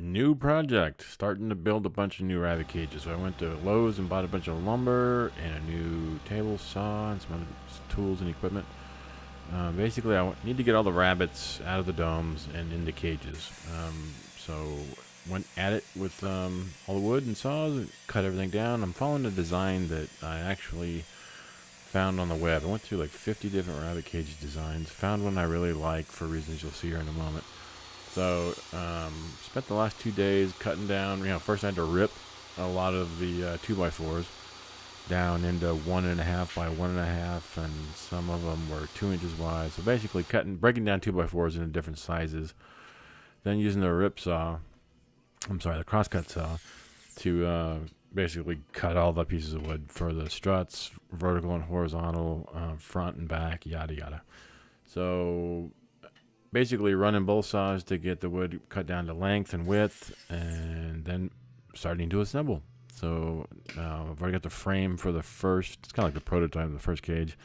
New project, starting to build a bunch of new rabbit cages. So I went to Lowe's and bought a bunch of lumber and a new table saw and some other tools and equipment. Basically, I need to get all the rabbits out of the domes and into cages. So went at it with all the wood and saws and cut everything down. I'm following a design that I actually found on the web. I went through like 50 different rabbit cage designs. Found one I really like for reasons you'll see here in a moment. So, spent the last 2 days cutting down. First I had to rip a lot of the 2x4s down into 1.5 by 1.5, and some of them were 2 inches wide. So basically, breaking down 2x4s into different sizes. Then using the the crosscut saw, to basically cut all the pieces of wood for the struts, vertical and horizontal, front and back, yada yada. So basically running both saws to get the wood cut down to length and width, and then starting to assemble. So I've already got the frame for the first, it's kind of like the prototype of the first cage.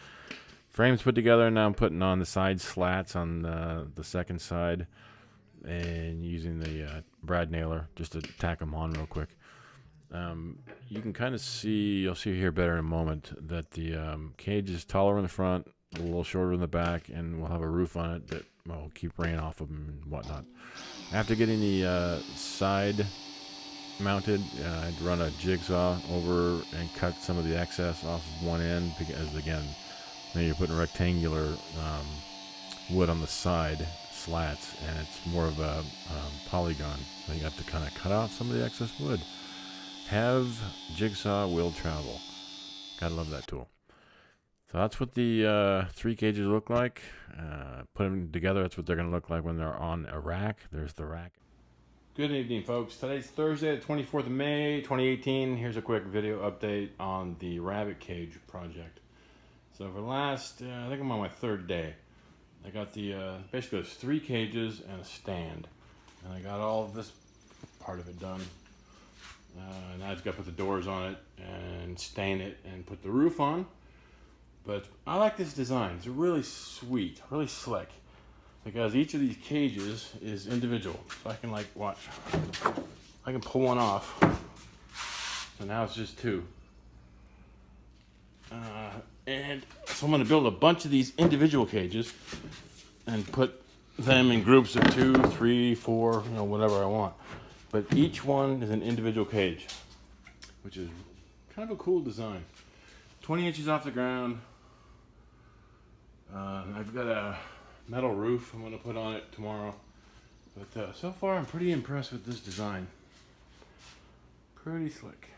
Frame's put together, and now I'm putting on the side slats on the second side and using the brad nailer just to tack them on real quick. You can kind of see, you'll see here better in a moment, that the cage is taller in the front, a little shorter in the back, and we'll have a roof on it that will keep rain off of them and whatnot. After getting the side mounted, I'd run a jigsaw over and cut some of the excess off of one end, because again, you're putting rectangular wood on the side slats, and it's more of a polygon, so you have to kind of cut out some of the excess wood. Have jigsaw will travel. Gotta love that tool. So that's what the 3 cages look like. Put them together, that's what they're going to look like when they're on a rack. There's the rack. Good evening, folks. Today's Thursday, the 24th of May, 2018. Here's a quick video update on the rabbit cage project. So for the last, I think I'm on my 3rd day. I got the, basically there's 3 cages and a stand. And I got all of this part of it done. Now I just got to put the doors on it and stain it and put the roof on. But I like this design. It's really sweet, really slick, because each of these cages is individual. So I can watch. I can pull one off. So now it's just 2. And so I'm going to build a bunch of these individual cages and put them in groups of 2, 3, 4, whatever I want. But each one is an individual cage, which is kind of a cool design. 20 inches off the ground. I've got a metal roof I'm going to put on it tomorrow. But so far I'm pretty impressed with this design. Pretty slick.